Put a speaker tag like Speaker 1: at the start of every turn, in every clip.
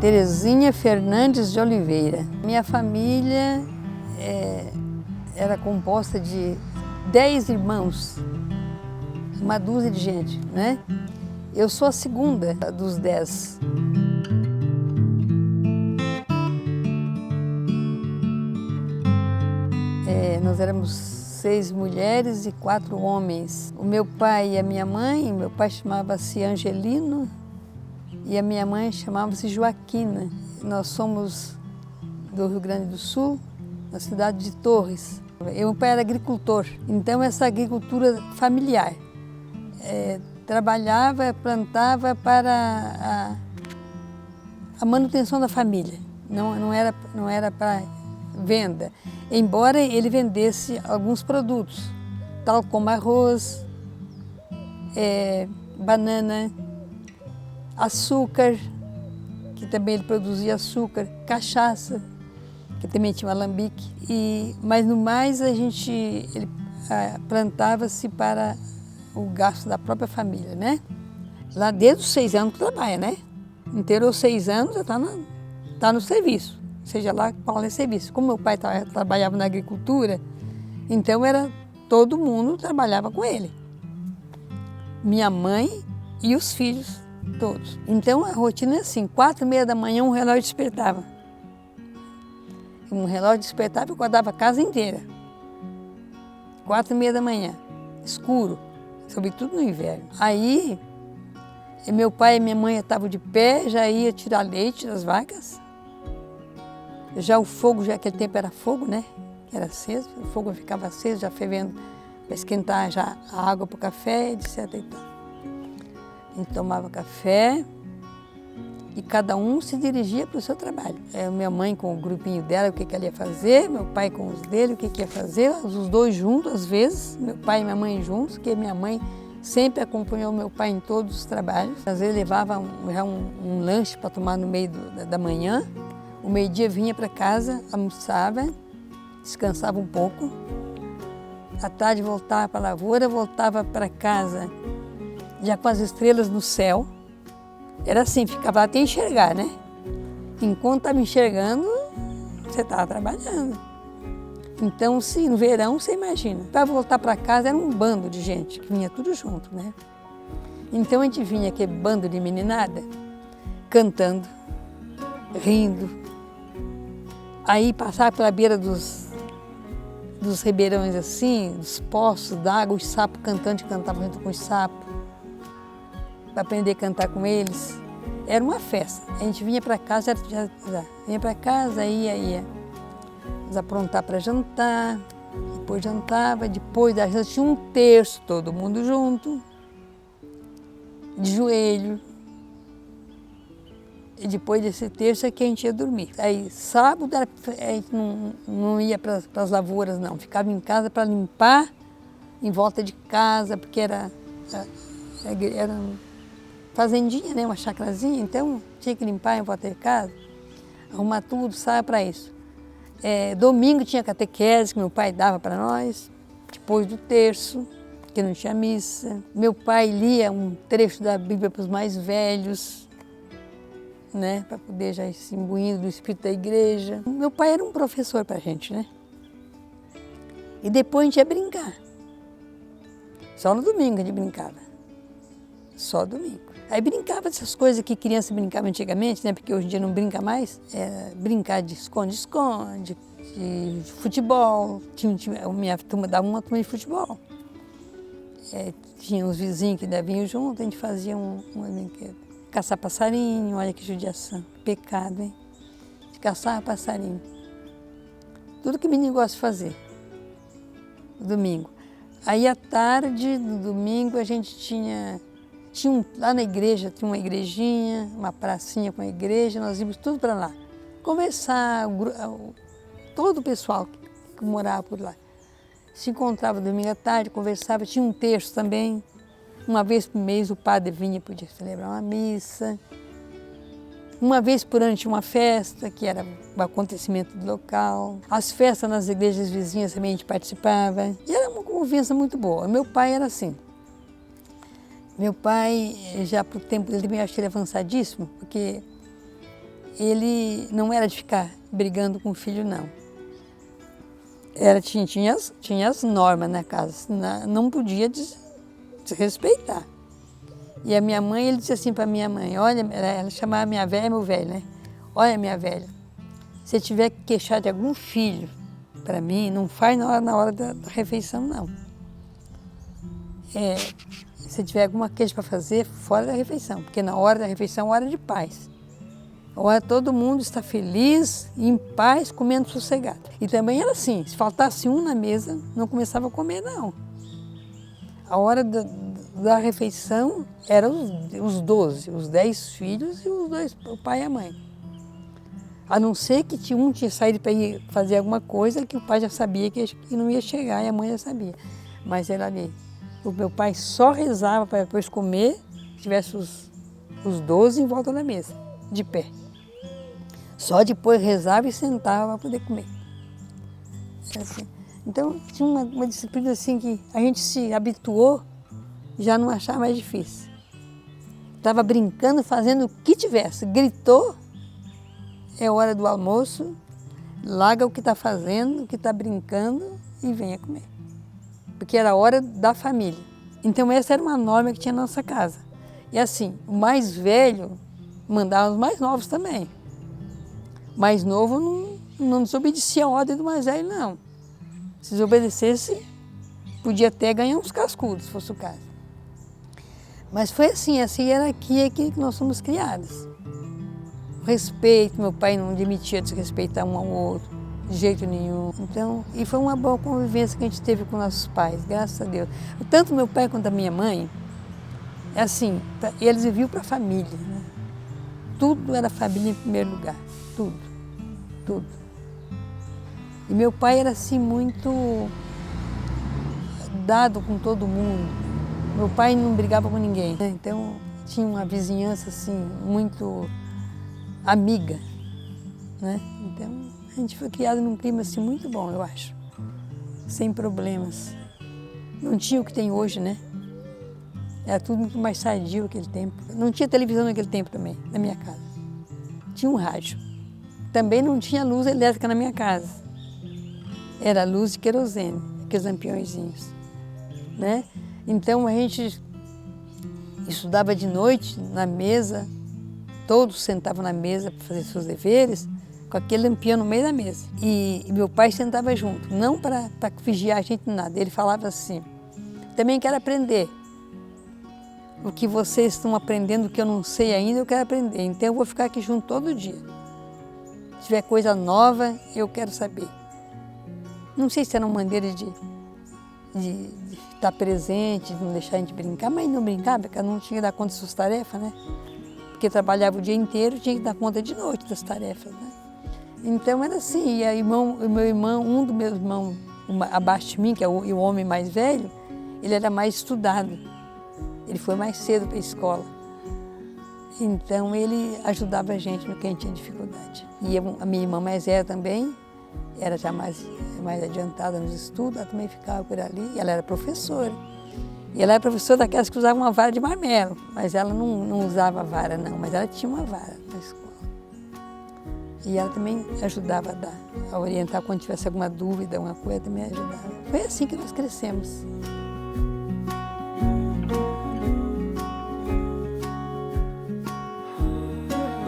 Speaker 1: Terezinha Fernandes de Oliveira. Minha família era composta de 10 irmãos, uma dúzia de gente, né? Eu sou a segunda dos 10. Nós éramos 6 mulheres e 4 homens. O meu pai e a minha mãe, meu pai chamava-se Angelino e a minha mãe chamava-se Joaquina. Nós somos do Rio Grande do Sul, na cidade de Torres. Meu pai era agricultor, então essa agricultura familiar. Trabalhava, plantava para a manutenção da família, não era para venda, embora ele vendesse alguns produtos, tal como arroz, banana, açúcar, que também ele produzia açúcar, cachaça, que também tinha um alambique, mas no mais ele plantava-se para o gasto da própria família, né? Lá desde os 6 anos que trabalha, né? Inteirou 6 anos, já tá no serviço, seja lá qual é o serviço. Como meu pai trabalhava na agricultura, então todo mundo trabalhava com ele. Minha mãe e os filhos todos. Então a rotina é assim, 4h30 da manhã um relógio despertava. Um relógio despertava e acordava a casa inteira. 4h30 da manhã, escuro, sobretudo no inverno. Aí, meu pai e minha mãe estavam de pé, já ia tirar leite das vacas. Já o fogo, já aquele tempo era fogo, né? Era aceso, o fogo ficava aceso, já fervendo para esquentar já a água para o café, etc. E tal. A gente tomava café e cada um se dirigia para o seu trabalho. Minha mãe com o grupinho dela, o que ela ia fazer, meu pai com os dele, o que ia fazer, os dois juntos às vezes, meu pai e minha mãe juntos, porque minha mãe sempre acompanhou meu pai em todos os trabalhos. Às vezes levava um lanche para tomar no meio da manhã, o meio-dia vinha para casa, almoçava, descansava um pouco, à tarde voltava para a lavoura, voltava para casa já com as estrelas no céu. Era assim, ficava lá até enxergar, né? Enquanto estava enxergando, você estava trabalhando. Então, sim, no verão, você imagina. Para voltar para casa era um bando de gente, que vinha tudo junto, né? Então a gente vinha aquele bando de meninada, cantando, rindo. Aí passava pela beira dos ribeirões assim, dos poços d'água, os sapos cantando, a gente cantava junto com os sapos, para aprender a cantar com eles. Era uma festa. A gente vinha para casa, ia aprontar para jantar, depois jantava, depois da janta tinha um terço, todo mundo junto, de joelho. E depois desse terço é que a gente ia dormir. Aí sábado a gente não ia para as lavouras não, ficava em casa para limpar em volta de casa, porque era fazendinha, né? Uma chacrazinha, então tinha que limpar em volta de casa, arrumar tudo, saia para isso. Domingo tinha catequese que meu pai dava para nós, depois do terço, que não tinha missa. Meu pai lia um trecho da Bíblia para os mais velhos, né? Para poder já ir se imbuindo do espírito da igreja. Meu pai era um professor para a gente, né? E depois a gente ia brincar. Só no domingo a gente brincava. Só domingo. Aí brincava dessas coisas que criança brincava antigamente, né? Porque hoje em dia não brinca mais. Brincar de esconde-esconde, de futebol. Minha turma dava uma turma de futebol. Tinha uns vizinhos que vinham junto, a gente fazia um brinquedo. Caçar passarinho, olha que judiação, pecado, hein? De caçar passarinho. Tudo que menino gosta de fazer. Domingo. Aí à tarde, no domingo, a gente lá na igreja, tinha uma igrejinha, uma pracinha com a igreja, nós íamos tudo para lá. Conversar, todo o pessoal que morava por lá. Se encontrava domingo à tarde, conversava, tinha um terço também. Uma vez por mês o padre vinha, podia celebrar uma missa. Uma vez por ano tinha uma festa, que era um acontecimento do local. As festas nas igrejas vizinhas também a gente participava. E era uma convivência muito boa. Meu pai era assim. Meu pai, já para o tempo dele, eu acho que ele é avançadíssimo, porque ele não era de ficar brigando com o filho, não. Tinha as normas na casa, não podia desrespeitar. E a minha mãe, ele disse assim para minha mãe, olha, ela chamava minha velha, meu velho, né? Olha, minha velha, se tiver que queixar de algum filho para mim, não faz na hora da refeição, não. Se tiver alguma queixa para fazer, fora da refeição, porque na hora da refeição é hora de paz. Hora todo mundo está feliz, em paz, comendo sossegado. E também era assim, se faltasse um na mesa, não começava a comer, não. A hora da refeição eram os 12, os 10 filhos e os dois, o pai e a mãe. A não ser que um tinha saído para ir fazer alguma coisa que o pai já sabia que não ia chegar e a mãe já sabia. Mas era ali. O meu pai só rezava para depois comer, tivesse os 12 em volta da mesa, de pé. Só depois rezava e sentava para poder comer. Assim. Então tinha uma disciplina assim que a gente se habituou, já não achava mais difícil. Estava brincando, fazendo o que tivesse. Gritou, é hora do almoço, larga o que está fazendo, o que está brincando e venha comer. Porque era a hora da família. Então essa era uma norma que tinha na nossa casa. E assim, o mais velho mandava os mais novos também. O mais novo não desobedecia a ordem do mais velho, não. Se desobedecesse, podia até ganhar uns cascudos, se fosse o caso. Mas foi assim, essa hierarquia que nós somos criados. O respeito, meu pai não admitia desrespeitar um ao outro, de jeito nenhum. Então, e foi uma boa convivência que a gente teve com nossos pais, graças a Deus. Tanto meu pai quanto a minha mãe, é assim, eles viviam para a família, né? Tudo era família em primeiro lugar, tudo, tudo. E meu pai era assim muito dado com todo mundo. Meu pai não brigava com ninguém, né? Então tinha uma vizinhança assim muito amiga, né? Então a gente foi criado num clima assim muito bom, eu acho, sem problemas. Não tinha o que tem hoje, né? Era tudo muito mais sadio naquele tempo. Não tinha televisão naquele tempo também, na minha casa. Tinha um rádio. Também não tinha luz elétrica na minha casa. Era luz de querosene, aqueles lampiõezinhos, né? Então a gente estudava de noite na mesa, todos sentavam na mesa para fazer seus deveres, com aquele lampião no meio da mesa. E meu pai sentava junto, não para vigiar a gente nada. Ele falava assim, também quero aprender. O que vocês estão aprendendo, que eu não sei ainda, eu quero aprender. Então eu vou ficar aqui junto todo dia. Se tiver coisa nova, eu quero saber. Não sei se era uma maneira de estar presente, de não deixar a gente brincar, mas não brincava, porque eu não tinha que dar conta de suas tarefas, né? Porque trabalhava o dia inteiro, tinha que dar conta de noite das tarefas, né? Então era assim, e o meu irmão, um dos meus irmãos abaixo de mim, que é o homem mais velho, ele era mais estudado. Ele foi mais cedo para a escola. Então ele ajudava a gente no que a gente tinha dificuldade. E a minha irmã mais velha também, era já mais adiantada nos estudos, ela também ficava por ali, e ela era professora. E ela era professora daquelas que usavam uma vara de marmelo, mas ela não usava vara não, mas ela tinha uma vara na escola. E ela também ajudava a orientar quando tivesse alguma dúvida, alguma coisa, também ajudava. Foi assim que nós crescemos.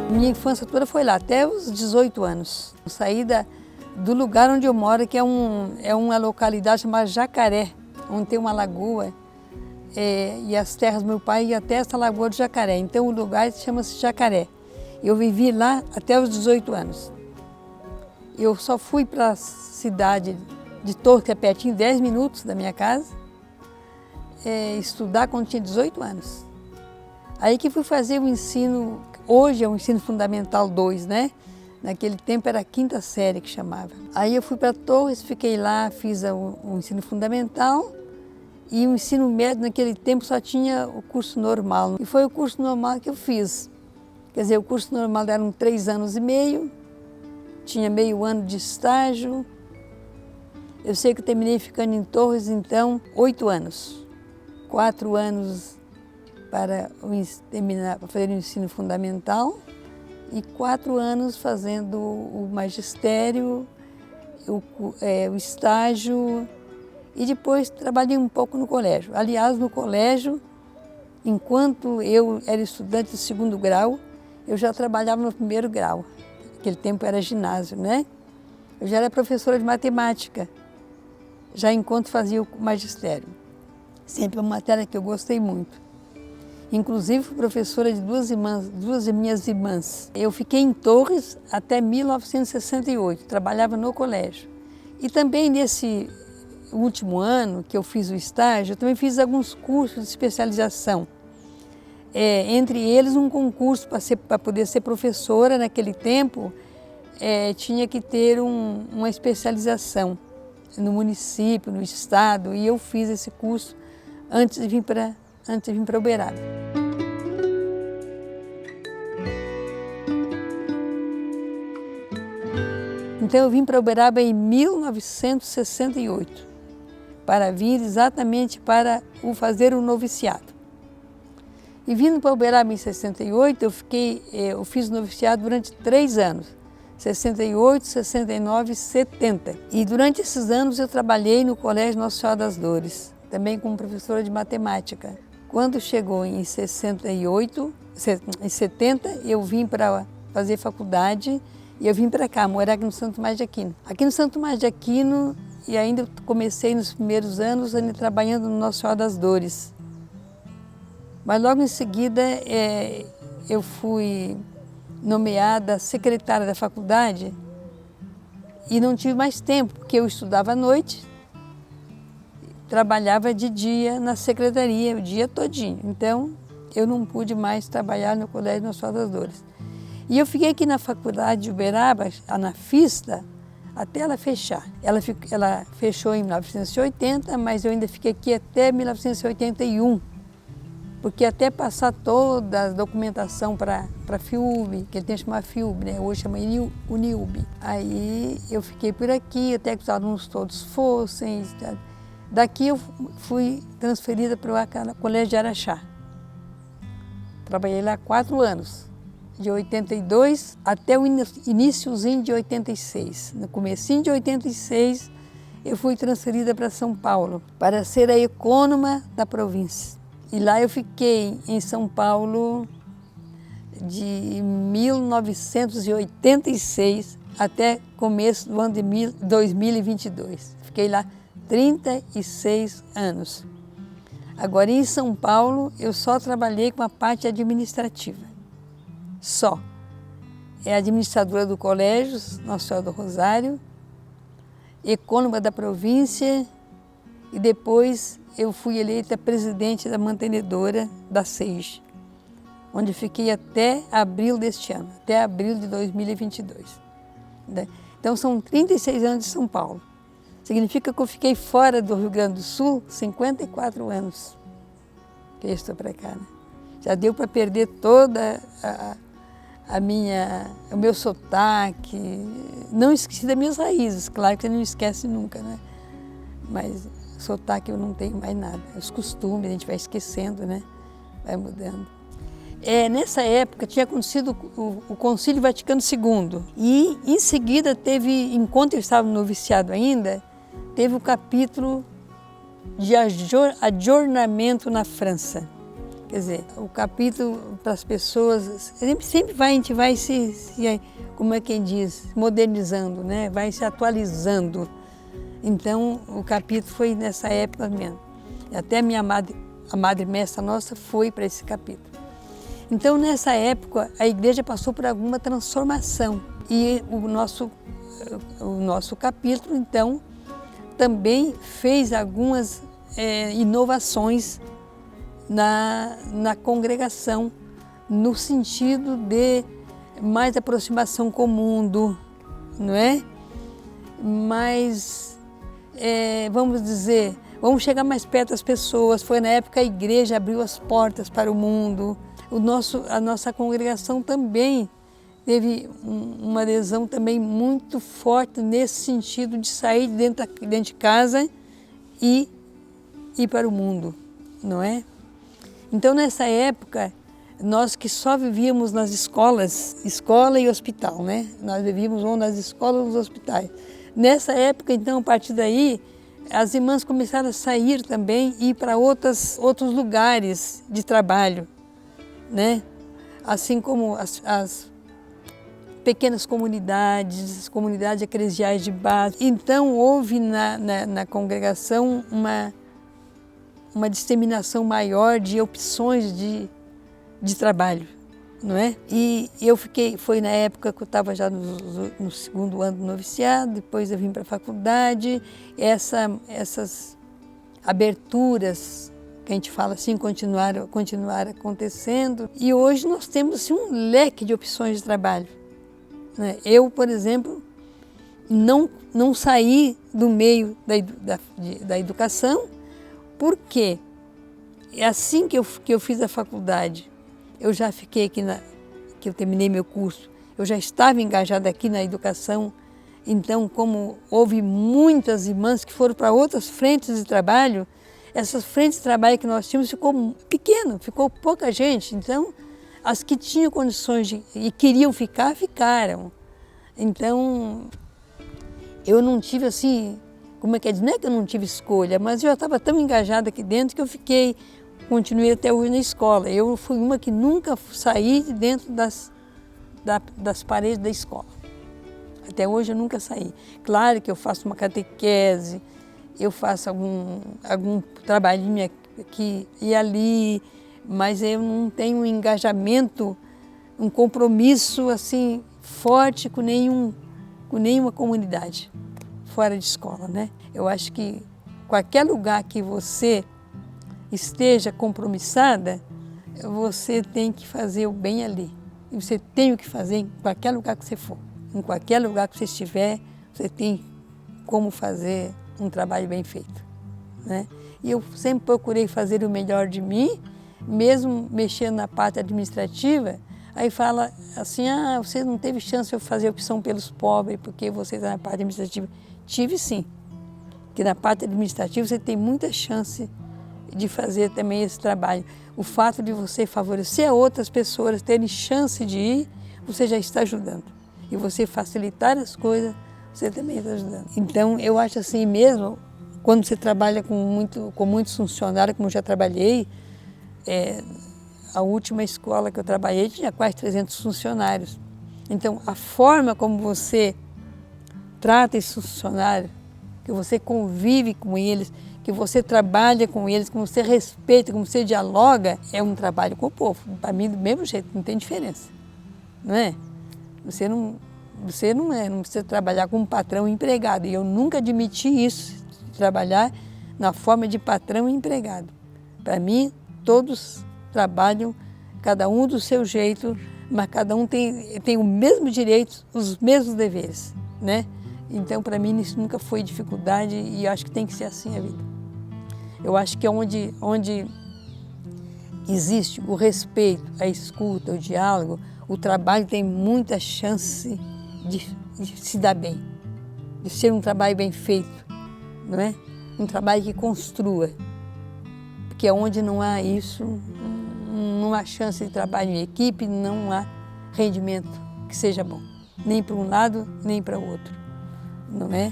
Speaker 1: Minha infância toda foi lá, até os 18 anos. Saí do lugar onde eu moro, que é uma localidade chamada Jacaré, onde tem uma lagoa, e as terras do meu pai iam até essa lagoa do Jacaré. Então o lugar chama-se Jacaré. Eu vivi lá até os 18 anos. Eu só fui para a cidade de Torres, que é pertinho, 10 minutos da minha casa, estudar quando tinha 18 anos. Aí que fui fazer o ensino, hoje é o ensino fundamental 2, né? Naquele tempo era a 5ª série que chamava. Aí eu fui para Torres, fiquei lá, fiz o ensino fundamental e o ensino médio naquele tempo só tinha o curso normal. E foi o curso normal que eu fiz. Quer dizer, o curso normal eram 3 anos e meio, tinha meio ano de estágio. Eu sei que eu terminei ficando em Torres, então, 8 anos. 4 anos para fazer o ensino fundamental e 4 anos fazendo o magistério, o estágio, e depois trabalhei um pouco no colégio. Aliás, no colégio, enquanto eu era estudante do 2º grau, eu já trabalhava no 1º grau. Naquele tempo era ginásio, né? Eu já era professora de matemática, já enquanto fazia o magistério. Sempre uma matéria que eu gostei muito. Inclusive, fui professora de duas de minhas irmãs. Eu fiquei em Torres até 1968, trabalhava no colégio. E também nesse último ano que eu fiz o estágio, eu também fiz alguns cursos de especialização. Entre eles, um concurso para poder ser professora naquele tempo, tinha que ter uma especialização no município, no estado, e eu fiz esse curso antes de vir para Uberaba. Então eu vim para Uberaba em 1968, para vir exatamente para fazer o noviciado. E vindo para Uberaba em 68, eu fiz o noviciado durante 3 anos, 68, 69 e 70. E durante esses anos eu trabalhei no Colégio Nossa Senhora das Dores, também como professora de matemática. Quando chegou em 70, eu vim para fazer faculdade e eu vim para cá, morar aqui no Santo Tomás de Aquino. Aqui no Santo Tomás de Aquino, e ainda comecei nos primeiros anos trabalhando no Nossa Senhora das Dores. Mas logo em seguida eu fui nomeada secretária da faculdade e não tive mais tempo, porque eu estudava à noite, trabalhava de dia na secretaria, o dia todinho. Então, eu não pude mais trabalhar no Colégio Nossa Senhora das Dores. E eu fiquei aqui na faculdade de Uberaba, na FISTA, até ela fechar. Ela fechou em 1980, mas eu ainda fiquei aqui até 1981, porque até passar toda a documentação para a FIUB, que ele tem que chamar FIUB, né? Hoje chama UNIUB. Aí eu fiquei por aqui, até que os alunos todos fossem. Daqui eu fui transferida para o Colégio de Araxá. Trabalhei lá 4 anos, de 82 até o iniciozinho de 86. No comecinho de 86, eu fui transferida para São Paulo, para ser a ecônoma da província. E lá eu fiquei em São Paulo de 1986 até começo do ano de 2022. Fiquei lá 36 anos. Agora, em São Paulo, eu só trabalhei com a parte administrativa. Só. É administradora do colégio, Nossa Senhora do Rosário, ecônoma da província, e depois eu fui eleita presidente da mantenedora da SEIG, onde fiquei até abril deste ano, até abril de 2022. Então, são 36 anos de São Paulo. Significa que eu fiquei fora do Rio Grande do Sul 54 anos que eu estou para cá, né? Já deu para perder toda o meu sotaque. Não esqueci das minhas raízes, claro que você não esquece nunca, né? Mas sotaque eu não tenho mais nada. Os costumes a gente vai esquecendo, né? Vai mudando. Nessa época tinha acontecido o Concílio Vaticano II e em seguida teve, enquanto eu estava no noviciado ainda, teve o capítulo de adjornamento na França. Quer dizer, o capítulo para as pessoas, sempre a gente vai como é que diz, modernizando, né? Vai se atualizando. Então, o capítulo foi nessa época mesmo. Até a Madre Mestra Nossa foi para esse capítulo. Então, nessa época, a igreja passou por alguma transformação. E o nosso capítulo, então, também fez algumas inovações na congregação, no sentido de mais aproximação com o mundo, não é? Mas, vamos dizer, vamos chegar mais perto das pessoas. Foi na época que a igreja abriu as portas para o mundo. A nossa congregação também teve uma adesão também muito forte nesse sentido de sair dentro de casa e ir para o mundo, não é? Então, nessa época, Nós que só vivíamos nas escolas, escola e hospital, né? Nós vivíamos ou nas escolas ou nos hospitais. Nessa época, então, a partir daí, as irmãs começaram a sair também e ir para outros lugares de trabalho, né? Assim como as pequenas comunidades, as comunidades eclesiais de base. Então, houve na congregação uma disseminação maior de opções de trabalho, não é? E eu foi na época que eu estava já no segundo ano do noviciado, depois eu vim para a faculdade, essas aberturas, que a gente fala assim, continuar acontecendo. E hoje nós temos assim, um leque de opções de trabalho. Né? Eu, por exemplo, não saí do meio da educação, porque assim que eu fiz a faculdade, eu já fiquei aqui, que eu terminei meu curso, eu já estava engajada aqui na educação. Então, como houve muitas irmãs que foram para outras frentes de trabalho, essas frentes de trabalho que nós tínhamos ficou pequeno, ficou pouca gente. Então, as que tinham condições e queriam ficar, ficaram. Então, eu não tive assim, como é que é? Não é que eu não tive escolha, mas eu já estava tão engajada aqui dentro que eu continuei até hoje na escola. Eu fui uma que nunca saí de dentro das paredes da escola. Até hoje eu nunca saí. Claro que eu faço uma catequese, eu faço algum trabalhinho aqui e ali, mas eu não tenho um engajamento, um compromisso assim forte com nenhuma comunidade fora de escola, né? Eu acho que qualquer lugar que você esteja compromissada, você tem que fazer o bem ali. E você tem o que fazer em qualquer lugar que você for. Em qualquer lugar que você estiver, você tem como fazer um trabalho bem feito, né? E eu sempre procurei fazer o melhor de mim, mesmo mexendo na parte administrativa. Aí fala assim, você não teve chance de eu fazer opção pelos pobres, porque você está na parte administrativa. Tive sim, porque na parte administrativa você tem muita chance de fazer também esse trabalho. O fato de você favorecer outras pessoas terem chance de ir, você já está ajudando. E você facilitar as coisas, você também está ajudando. Então, eu acho assim mesmo, quando você trabalha com muitos funcionários, como eu já trabalhei, a última escola que eu trabalhei tinha quase 300 funcionários. Então, a forma como você trata esses funcionários, que você convive com eles, que você trabalha com eles, que você respeita, como você dialoga, é um trabalho com o povo. Para mim, do mesmo jeito, não tem diferença, não é? Você não precisa trabalhar como patrão e empregado. E eu nunca admiti isso, trabalhar na forma de patrão e empregado. Para mim, todos trabalham, cada um do seu jeito, mas cada um tem o mesmo direito, os mesmos deveres, né? Então, para mim, isso nunca foi dificuldade e acho que tem que ser assim a vida. Eu acho que onde existe o respeito, a escuta, o diálogo, o trabalho tem muita chance de se dar bem, de ser um trabalho bem feito, não é? Um trabalho que construa, porque onde não há isso, não há chance de trabalho em equipe, não há rendimento que seja bom, nem para um lado, nem para o outro, não é?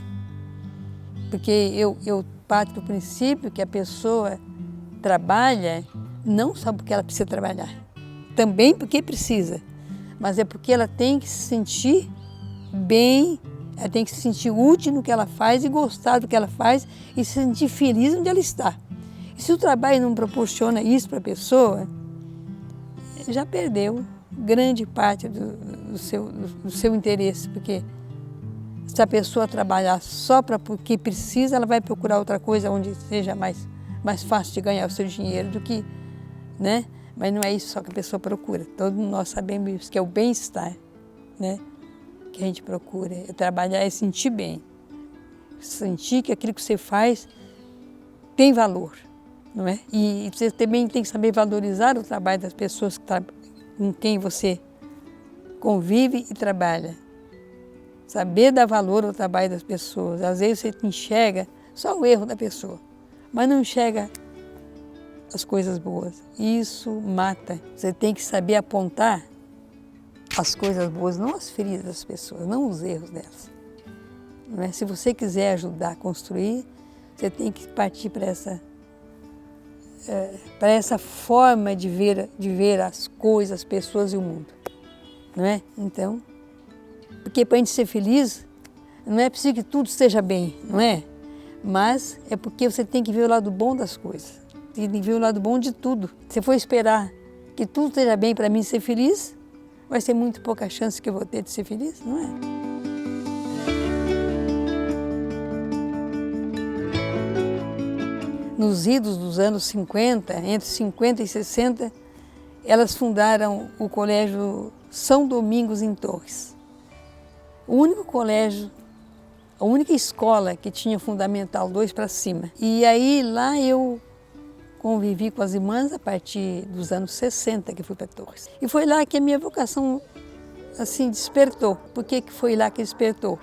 Speaker 1: Porque eu parto do princípio que a pessoa trabalha não só porque ela precisa trabalhar, também porque precisa, mas é porque ela tem que se sentir bem, ela tem que se sentir útil no que ela faz e gostar do que ela faz e se sentir feliz onde ela está. E se o trabalho não proporciona isso para a pessoa, já perdeu grande parte do seu interesse, porque se a pessoa trabalhar só porque precisa, ela vai procurar outra coisa onde seja mais fácil de ganhar o seu dinheiro do que, né? Mas não é isso só que a pessoa procura. Todos nós sabemos isso, que é o bem-estar, né? Que a gente procura. É trabalhar, é sentir bem. Sentir que aquilo que você faz tem valor, não é? E você também tem que saber valorizar o trabalho das pessoas com quem você convive e trabalha. Saber dar valor ao trabalho das pessoas. Às vezes você enxerga só o erro da pessoa, mas não enxerga as coisas boas. Isso mata. Você tem que saber apontar as coisas boas, não as feridas das pessoas, não os erros delas. Não é? Se você quiser ajudar a construir, você tem que partir para essa forma de ver as coisas, as pessoas e o mundo. Não é? Então, porque para a gente ser feliz, não é preciso que tudo esteja bem, não é? Mas é porque você tem que ver o lado bom das coisas. Tem que ver o lado bom de tudo. Se for esperar que tudo esteja bem para mim ser feliz, vai ser muito pouca chance que eu vou ter de ser feliz, não é? Nos idos dos anos 50, entre 50 e 60, elas fundaram o Colégio São Domingos em Torres. O único colégio, a única escola que tinha Fundamental 2 para cima. E aí lá eu convivi com as irmãs a partir dos anos 60 que fui para Torres. E foi lá que a minha vocação assim despertou. Por que foi lá que despertou?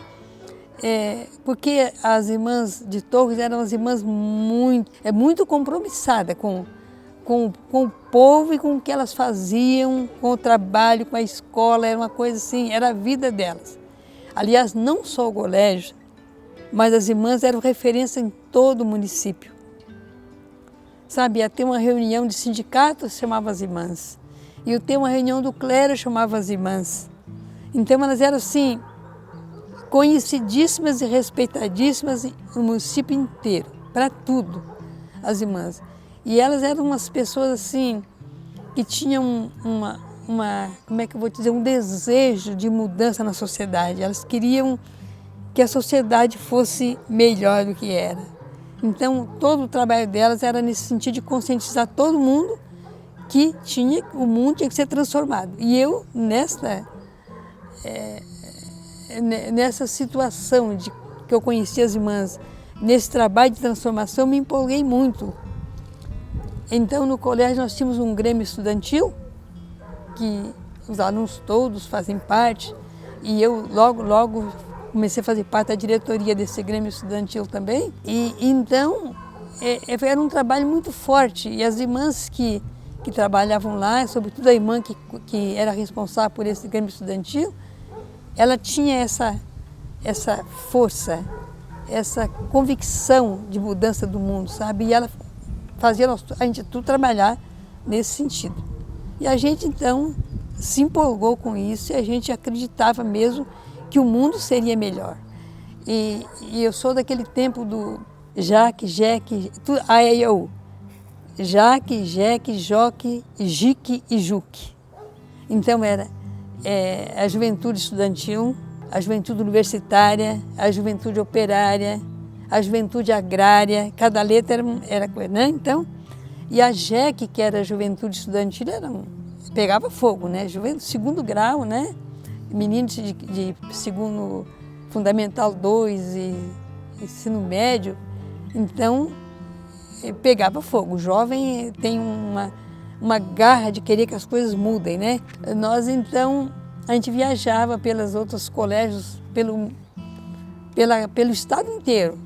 Speaker 1: Porque as irmãs de Torres eram as irmãs muito compromissadas com o povo e com o que elas faziam, com o trabalho, com a escola, era uma coisa assim, era a vida delas. Aliás, não só o colégio, mas as irmãs eram referência em todo o município. Sabe, ia ter uma reunião de sindicato, chamava as irmãs. Ia ter uma reunião do clero, chamava as irmãs. Então elas eram assim, conhecidíssimas e respeitadíssimas no município inteiro, para tudo, as irmãs. E elas eram umas pessoas assim, que tinham como é que eu vou dizer, um desejo de mudança na sociedade. Elas queriam que a sociedade fosse melhor do que era. Então, todo o trabalho delas era nesse sentido de conscientizar todo mundo que o mundo tinha que ser transformado. E eu, nessa situação que eu conheci as irmãs, nesse trabalho de transformação, me empolguei muito. Então, no colégio, nós tínhamos um grêmio estudantil, que os alunos todos fazem parte, e eu logo comecei a fazer parte da diretoria desse grêmio estudantil também. E então, era um trabalho muito forte. E as irmãs que trabalhavam lá, sobretudo a irmã que era responsável por esse grêmio estudantil, ela tinha essa força, essa convicção de mudança do mundo, sabe? E ela fazia a gente tudo trabalhar nesse sentido. E a gente, então, se empolgou com isso e a gente acreditava mesmo que o mundo seria melhor. E eu sou daquele tempo do Jaque, Jeque, A-E-I-O. Jaque, Jeque, Joque, Jique e Juque. Então era a juventude estudantil, a juventude universitária, a juventude operária, a juventude agrária, cada letra era coisa, né? Então, e a Jeque, que era a juventude estudantil, pegava fogo, né? Segundo grau, né? Meninos de segundo Fundamental 2 e ensino médio, então pegava fogo. O jovem tem uma garra de querer que as coisas mudem, né? Nós, então, a gente viajava pelos outros colégios, pelo estado inteiro.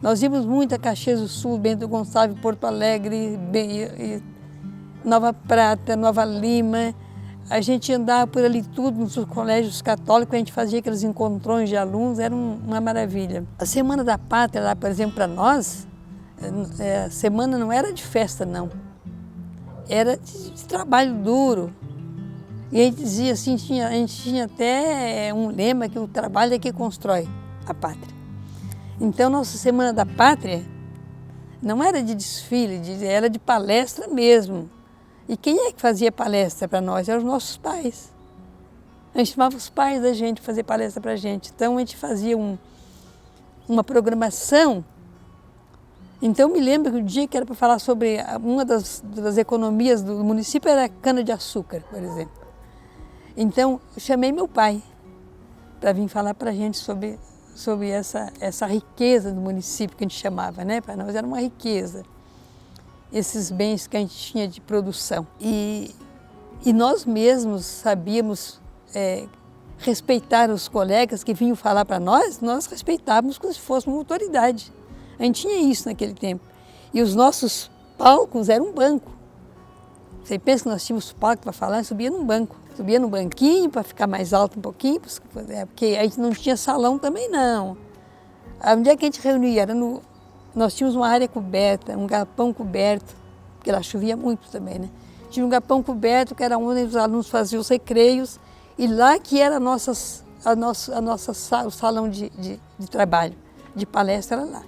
Speaker 1: Nós íamos muito a Caxias do Sul, Bento Gonçalves, Porto Alegre, Nova Prata, Nova Lima. A gente andava por ali tudo, nos colégios católicos, a gente fazia aqueles encontrões de alunos, era uma maravilha. A Semana da Pátria, lá, por exemplo, para nós, a semana não era de festa, não. Era de trabalho duro. E a gente dizia assim, a gente tinha até um lema que o trabalho é que constrói a pátria. Então, nossa Semana da Pátria não era de desfile, era de palestra mesmo. E quem é que fazia palestra para nós? Eram os nossos pais. A gente chamava os pais da gente fazer palestra para a gente. Então, a gente fazia uma programação. Então, eu me lembro que o dia que era para falar sobre uma das economias do município era a cana-de-açúcar, por exemplo. Então, eu chamei meu pai para vir falar para a gente sobre essa riqueza do município que a gente chamava, né? Para nós era uma riqueza, esses bens que a gente tinha de produção. E nós mesmos sabíamos respeitar os colegas que vinham falar para nós respeitávamos como se fôssemos uma autoridade. A gente tinha isso naquele tempo. E os nossos palcos eram um banco. Você pensa que nós tínhamos palco para falar, subia num banco. Subia no banquinho para ficar mais alto um pouquinho, porque a gente não tinha salão também não. Onde é que a gente reunia? Nós tínhamos uma área coberta, um galpão coberto, porque lá chovia muito também, né? Tinha um galpão coberto que era onde os alunos faziam os recreios e lá que era o salão de trabalho, de palestra era lá.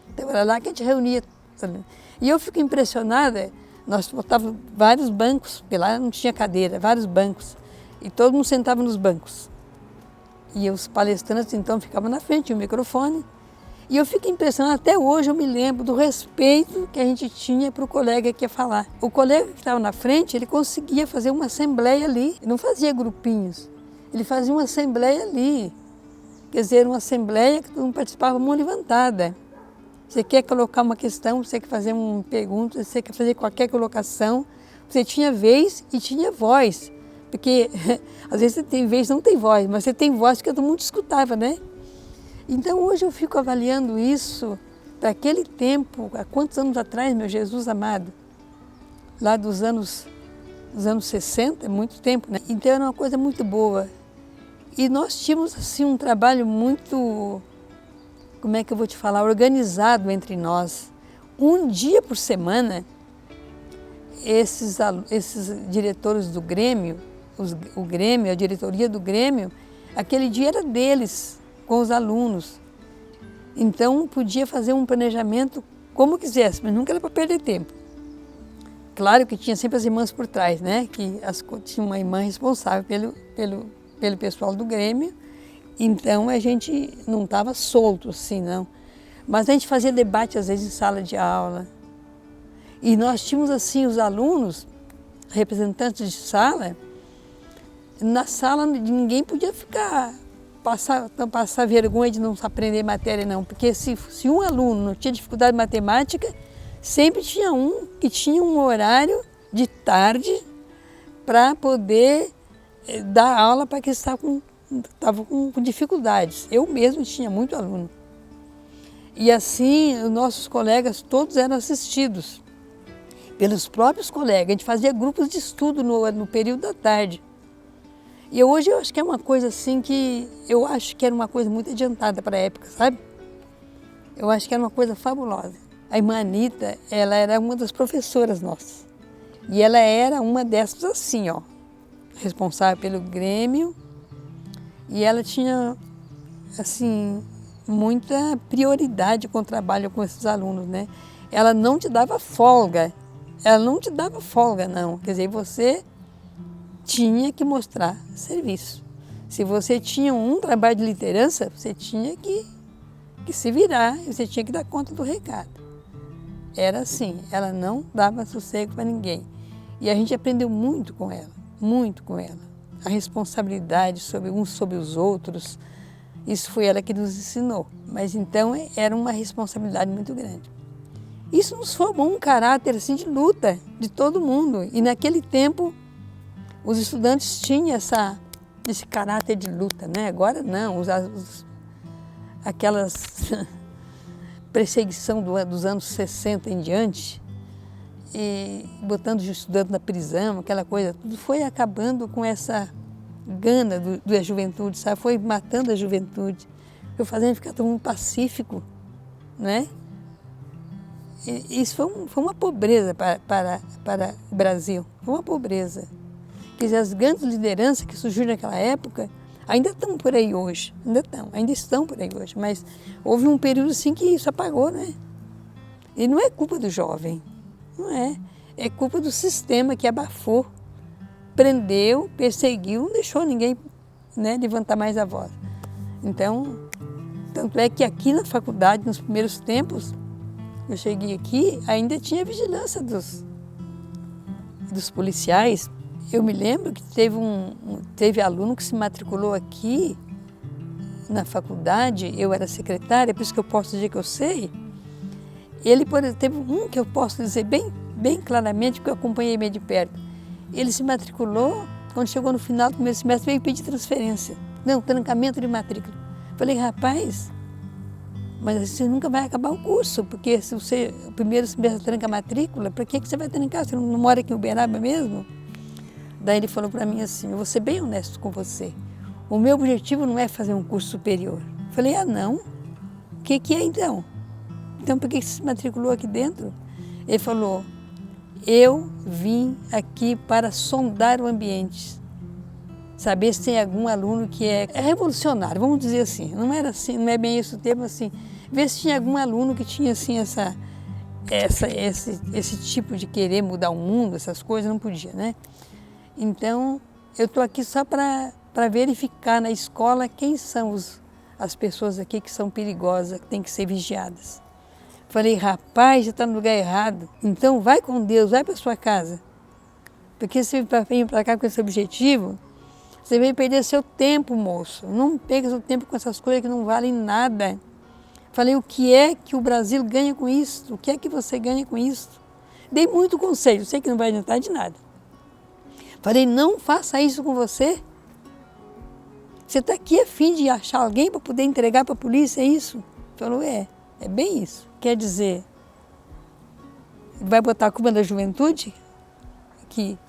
Speaker 1: Então era lá que a gente reunia. E eu fico impressionada, nós botávamos vários bancos, porque lá não tinha cadeira, vários bancos. E todo mundo sentava nos bancos. E os palestrantes, então, ficavam na frente, tinha o microfone. E eu fico impressionada, até hoje eu me lembro do respeito que a gente tinha para o colega que ia falar. O colega que estava na frente, ele conseguia fazer uma assembleia ali. Ele não fazia grupinhos, ele fazia uma assembleia ali. Quer dizer, uma assembleia que todo mundo participava, mão levantada. Você quer colocar uma questão, você quer fazer uma pergunta, você quer fazer qualquer colocação, você tinha vez e tinha voz. Porque às vezes você tem vez, não tem voz, mas você tem voz porque todo mundo escutava, né? Então hoje eu fico avaliando isso para aquele tempo, há quantos anos atrás, meu Jesus amado? Lá dos anos 60, é muito tempo, né? Então era uma coisa muito boa. E nós tínhamos assim um trabalho muito, como é que eu vou te falar, organizado entre nós. Um dia por semana, esses diretores do Grêmio, o Grêmio, a diretoria do Grêmio, aquele dia era deles, com os alunos. Então podia fazer um planejamento como quisesse, mas nunca era para perder tempo. Claro que tinha sempre as irmãs por trás, né? Que tinha uma irmã responsável pelo pessoal do Grêmio, então a gente não estava solto assim, não. Mas a gente fazia debate às vezes em sala de aula. E nós tínhamos assim os alunos, representantes de sala, na sala ninguém podia passar vergonha de não aprender matéria não, porque se um aluno não tinha dificuldade em matemática, sempre tinha um que tinha um horário de tarde para poder dar aula para quem estava com dificuldades. Eu mesmo tinha muito aluno. E assim, os nossos colegas todos eram assistidos pelos próprios colegas. A gente fazia grupos de estudo no período da tarde. E hoje eu acho que é uma coisa assim que eu acho que era uma coisa muito adiantada para a época, sabe? Eu acho que era uma coisa fabulosa. A irmã Anita, ela era uma das professoras nossas. E ela era uma dessas assim, ó, responsável pelo Grêmio. E ela tinha, assim, muita prioridade com o trabalho com esses alunos, né? Ela não te dava folga. Ela não te dava folga, não. Quer dizer, você tinha que mostrar serviço. Se você tinha um trabalho de liderança, você tinha que se virar e você tinha que dar conta do recado. Era assim, ela não dava sossego para ninguém. E a gente aprendeu muito com ela, muito com ela. A responsabilidade uns sobre os outros, isso foi ela que nos ensinou. Mas então era uma responsabilidade muito grande. Isso nos formou um caráter assim, de luta de todo mundo. E naquele tempo, os estudantes tinham esse caráter de luta, né? Agora não, aquelas perseguição dos anos 60 em diante, e botando os estudantes na prisão, aquela coisa, tudo foi acabando com essa gana da juventude, sabe? Foi matando a juventude, foi fazendo ficar todo mundo pacífico, né? E isso foi uma pobreza para o Brasil, foi uma pobreza. Quer dizer, as grandes lideranças que surgiram naquela época ainda estão por aí hoje, ainda estão por aí hoje, mas houve um período assim que isso apagou, né? E não é culpa do jovem, não é. É culpa do sistema que abafou, prendeu, perseguiu, não deixou ninguém, né, levantar mais a voz. Então, tanto é que aqui na faculdade, nos primeiros tempos, eu cheguei aqui, ainda tinha vigilância dos policiais. Eu me lembro que teve aluno que se matriculou aqui na faculdade, eu era secretária, por isso que eu posso dizer que eu sei. Ele, por exemplo, teve um que eu posso dizer bem claramente, que eu acompanhei meio de perto. Ele se matriculou, quando chegou no final do primeiro semestre, veio pedir transferência. Não, trancamento de matrícula. Falei, rapaz, Mas você nunca vai acabar o curso, porque se você, o primeiro semestre tranca a matrícula, para que você vai trancar? Você não mora aqui em Uberaba mesmo? Daí ele falou para mim assim, eu vou ser bem honesto com você, o meu objetivo não é fazer um curso superior. Eu falei, ah não? O que é então? Então por que você se matriculou aqui dentro? Ele falou, eu vim aqui para sondar o ambiente, saber se tem algum aluno que é revolucionário, vamos dizer assim. Não era assim, não é bem esse o termo, assim. Ver se tinha algum aluno que tinha assim esse tipo de querer mudar o mundo, essas coisas, não podia, né? Então, eu estou aqui só para verificar na escola quem são as pessoas aqui que são perigosas, que têm que ser vigiadas. Falei, rapaz, você está no lugar errado, então vai com Deus, vai para sua casa. Porque se você vem para cá com esse objetivo, você vem perder seu tempo, moço. Não perca seu tempo com essas coisas que não valem nada. Falei, o que é que o Brasil ganha com isso? O que é que você ganha com isso? Dei muito conselho, sei que não vai adiantar de nada. Falei, não faça isso com você. Você está aqui a fim de achar alguém para poder entregar para a polícia, é isso? Falou, é bem isso. Quer dizer, vai botar a culpa da juventude que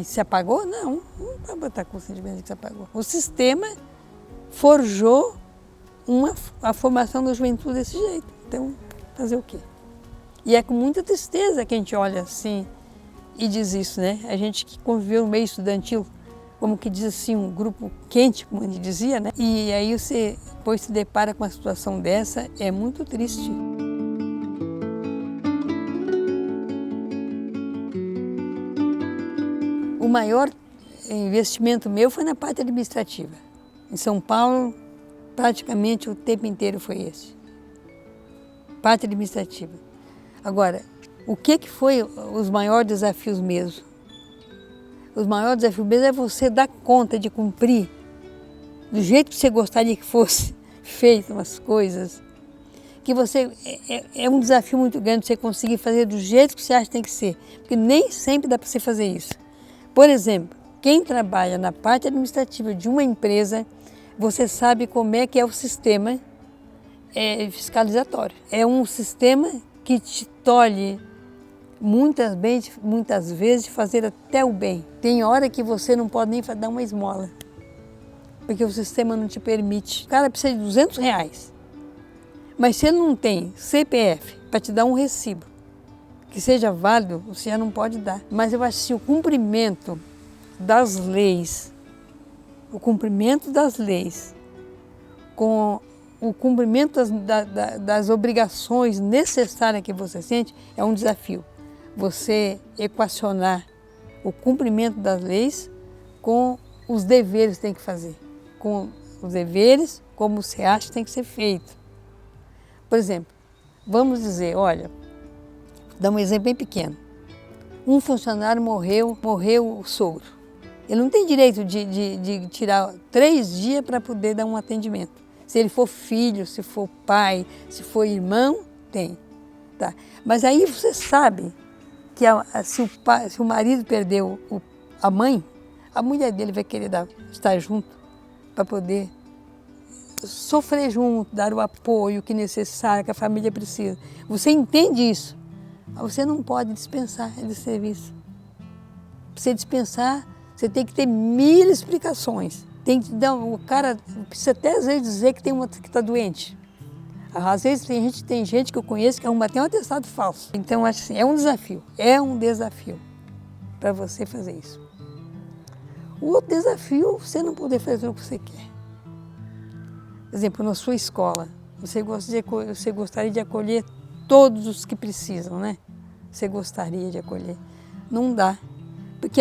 Speaker 1: se apagou? Não vai botar a culpa da juventude que se apagou. O sistema forjou a formação da juventude desse jeito. Então, fazer o quê? E é com muita tristeza que a gente olha assim e diz isso, né? A gente que conviveu no meio estudantil, como que diz assim, um grupo quente, como a gente dizia, né? E aí você depois se depara com uma situação dessa, é muito triste. O maior investimento meu foi na parte administrativa. Em São Paulo, praticamente o tempo inteiro foi esse. Parte administrativa. Agora, o que foi os maiores desafios mesmo? Os maiores desafios mesmo é você dar conta de cumprir do jeito que você gostaria que fosse feito umas coisas, que você é um desafio muito grande você conseguir fazer do jeito que você acha que tem que ser, porque nem sempre dá para você fazer isso. Por exemplo, quem trabalha na parte administrativa de uma empresa, você sabe como é que é o sistema fiscalizatório. É um sistema que te tolhe muitas vezes de fazer até o bem. Tem hora que você não pode nem dar uma esmola, porque o sistema não te permite. O cara precisa de R$200, mas se ele não tem CPF para te dar um recibo que seja válido, você já não pode dar. Mas eu acho que o cumprimento das leis, com o cumprimento das obrigações necessárias que você sente, é um desafio. Você equacionar o cumprimento das leis com os deveres que tem que fazer. Com os deveres, como você acha que tem que ser feito. Por exemplo, vamos dizer, olha, dar um exemplo bem pequeno. Um funcionário morreu o sogro. Ele não tem direito de tirar 3 dias para poder dar um atendimento. Se ele for filho, se for pai, se for irmão, tem. Tá? Mas aí você sabe que se o marido perdeu a mãe, a mulher dele vai querer estar junto para poder sofrer junto, dar o apoio que é necessário, que a família precisa. Você entende isso? Você não pode dispensar esse serviço. Para você dispensar, você tem que ter 1000 explicações. O cara precisa até às vezes dizer que tem uma que está doente. Às vezes tem gente que eu conheço que arruma até um atestado falso. Então, acho assim, é um desafio para você fazer isso. O outro desafio, você não poder fazer o que você quer. Por exemplo, na sua escola, você gostaria de acolher todos os que precisam, né? Você gostaria de acolher. Não dá. Porque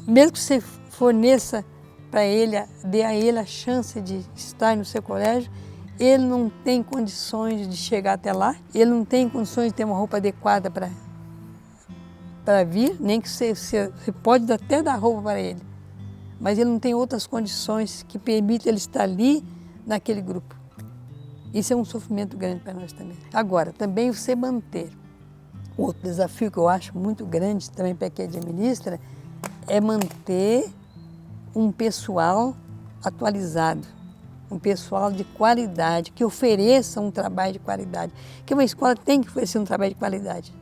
Speaker 1: mesmo que você forneça para ele, dê a ele a chance de estar no seu colégio, ele não tem condições de chegar até lá, ele não tem condições de ter uma roupa adequada para vir, nem que você pode até dar roupa para ele, mas ele não tem outras condições que permitam ele estar ali naquele grupo. Isso é um sofrimento grande para nós também. Agora, também você manter. Outro desafio que eu acho muito grande também para quem administra é manter um pessoal atualizado. um pessoal de qualidade, que ofereça um trabalho de qualidade. Porque uma escola tem que oferecer um trabalho de qualidade.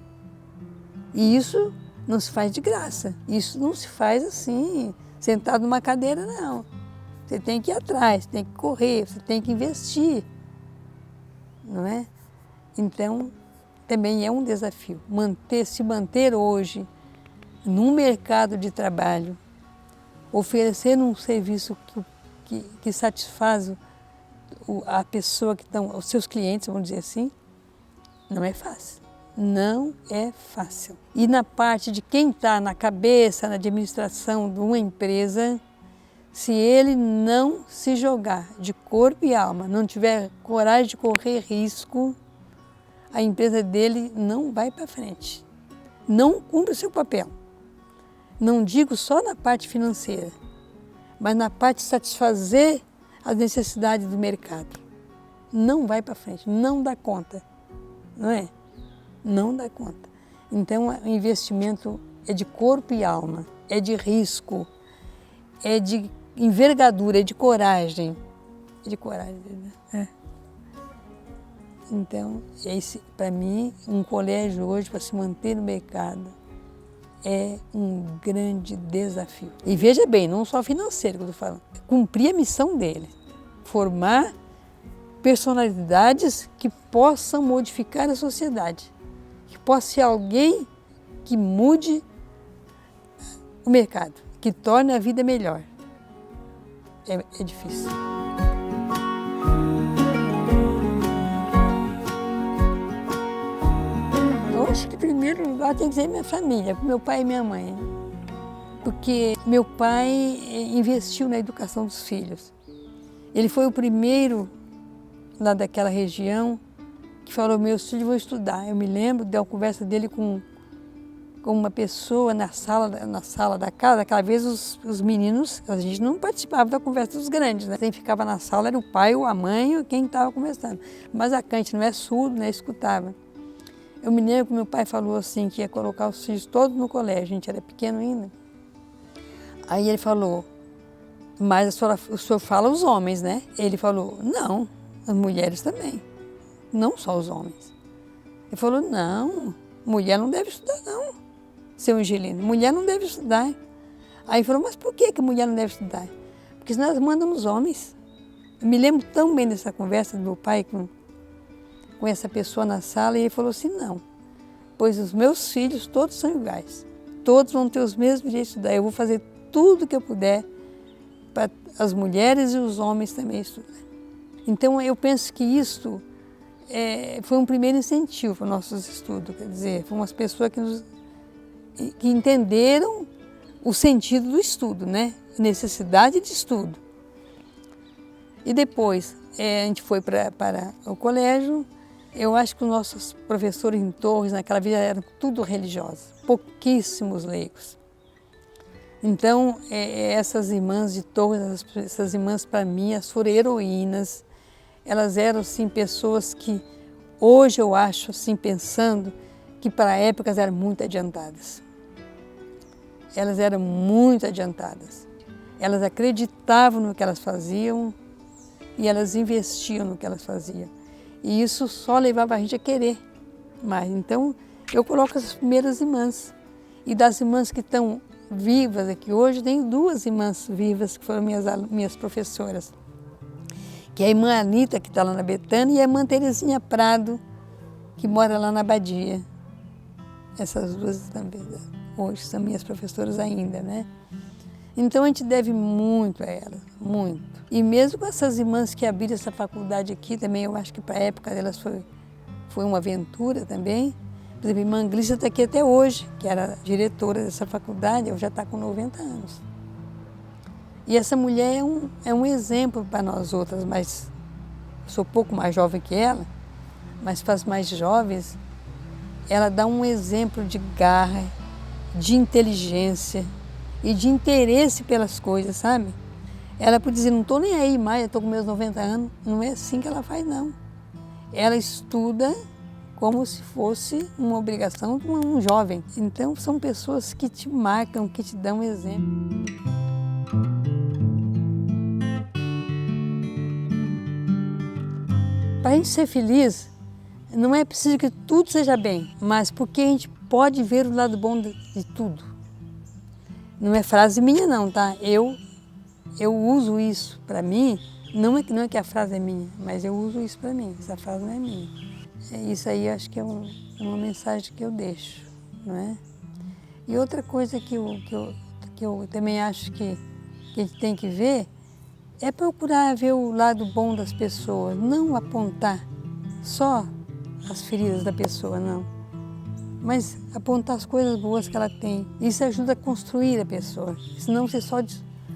Speaker 1: E isso não se faz de graça. Isso não se faz assim, sentado numa cadeira, não. Você tem que ir atrás, tem que correr, você tem que investir, não é? Então, também é um desafio. Se manter hoje num mercado de trabalho, oferecer um serviço que satisfaz a pessoa que estão, os seus clientes, vamos dizer assim, não é fácil. Não é fácil. E na parte de quem está na cabeça, na administração de uma empresa, se ele não se jogar de corpo e alma, não tiver coragem de correr risco, a empresa dele não vai para frente. Não cumpre o seu papel. Não digo só na parte financeira, mas na parte de satisfazer as necessidades do mercado. Não vai para frente, não dá conta, não é? Não dá conta. Então, o investimento é de corpo e alma, é de risco, é de envergadura, é de coragem. É de coragem, né? Então, para mim, um colégio hoje, para se manter no mercado, é um grande desafio. E veja bem, não só financeiro que eu estou falando, cumprir a missão dele, formar personalidades que possam modificar a sociedade, que possa ser alguém que mude o mercado, que torne a vida melhor. É difícil. Eu acho que, em primeiro lugar, tem que ser minha família, meu pai e minha mãe. Porque meu pai investiu na educação dos filhos. Ele foi o primeiro lá daquela região que falou: meus filhos vão estudar. Eu me lembro de uma conversa dele com uma pessoa na sala da casa. Aquela vez os meninos, a gente não participava da conversa dos grandes, né? Quem ficava na sala era o pai ou a mãe ou quem estava conversando. Mas a gente não é surdo, né? Escutava. Eu me lembro que meu pai falou assim, que ia colocar os filhos todos no colégio, a gente era pequeno ainda. Aí ele falou: mas o senhor fala os homens, né? Ele falou: não, as mulheres também, não só os homens. Ele falou: não, mulher não deve estudar não, seu Angelino, mulher não deve estudar. Aí ele falou: mas por que mulher não deve estudar? Porque nós mandamos os homens. Eu me lembro tão bem dessa conversa do meu pai com essa pessoa na sala, e ele falou assim: não, pois os meus filhos todos são iguais, todos vão ter os mesmos direitos de estudar, eu vou fazer tudo que eu puder para as mulheres e os homens também estudarem. Então eu penso que isso foi um primeiro incentivo para os nossos estudos, quer dizer, foram umas pessoas que entenderam o sentido do estudo, né? Necessidade de estudo. E depois a gente foi para o colégio. Eu acho que os nossos professores em Torres, naquela vida, eram tudo religiosos, pouquíssimos leigos. Então, essas irmãs de Torres, essas irmãs, para mim, elas foram heroínas. Elas eram, assim, pessoas que, hoje eu acho, assim, pensando, que para épocas eram muito adiantadas. Elas eram muito adiantadas. Elas acreditavam no que elas faziam e elas investiam no que elas faziam. E isso só levava a gente a querer mais. Então, eu coloco as primeiras irmãs. E das irmãs que estão vivas aqui hoje, tem duas irmãs vivas que foram minhas professoras. Que é a irmã Anita, que está lá na Betânia, e a irmã Terezinha Prado, que mora lá na Abadia. Essas duas também hoje são minhas professoras ainda, né? Então a gente deve muito a elas, muito. E mesmo com essas irmãs que abriram essa faculdade aqui também, eu acho que para a época delas foi uma aventura também. Por exemplo, a irmã Glícia está aqui até hoje, que era diretora dessa faculdade, ela já está com 90 anos. E essa mulher é um exemplo para nós outras, mas eu sou um pouco mais jovem que ela, mas para as mais jovens, ela dá um exemplo de garra, de inteligência e de interesse pelas coisas, sabe? Ela pode dizer: não estou nem aí mais, eu estou com meus 90 anos. Não é assim que ela faz, não. Ela estuda como se fosse uma obrigação de um jovem. Então, são pessoas que te marcam, que te dão exemplo. para a gente ser feliz, não é preciso que tudo seja bem, mas porque a gente pode ver o lado bom de tudo. Não é frase minha não, tá? Eu uso isso para mim, não é que a frase é minha, mas eu uso isso para mim, essa frase não é minha. Isso aí acho que é uma mensagem que eu deixo, não é? E outra coisa que eu também acho que a gente tem que ver é procurar ver o lado bom das pessoas, não apontar só as feridas da pessoa, não. Mas apontar as coisas boas que ela tem. Isso ajuda a construir a pessoa, senão você só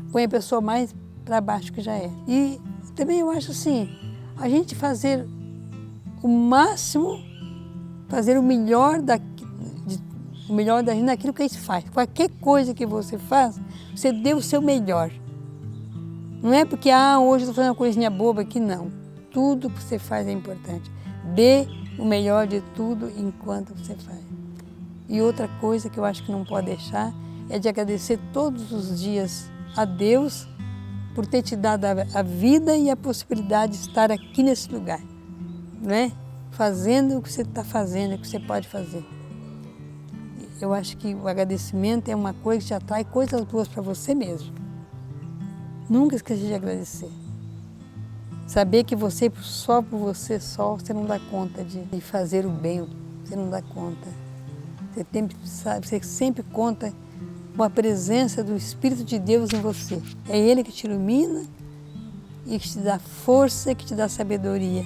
Speaker 1: põe a pessoa mais para baixo que já é. E também eu acho assim, a gente fazer o máximo, fazer o melhor da gente naquilo que a gente faz. Qualquer coisa que você faz, você dê o seu melhor. Não é porque, hoje eu estou fazendo uma coisinha boba aqui, não. Tudo que você faz é importante. Dê o melhor de tudo enquanto você faz. E outra coisa que eu acho que não pode deixar é de agradecer todos os dias a Deus por ter te dado a vida e a possibilidade de estar aqui nesse lugar, né? Fazendo o que você está fazendo, o que você pode fazer. Eu acho que o agradecimento é uma coisa que te atrai coisas boas para você mesmo. Nunca esqueça de agradecer. Saber que só por você só, você não dá conta de fazer o bem, você não dá conta. Você sempre conta com a presença do Espírito de Deus em você. É Ele que te ilumina e que te dá força, que te dá sabedoria.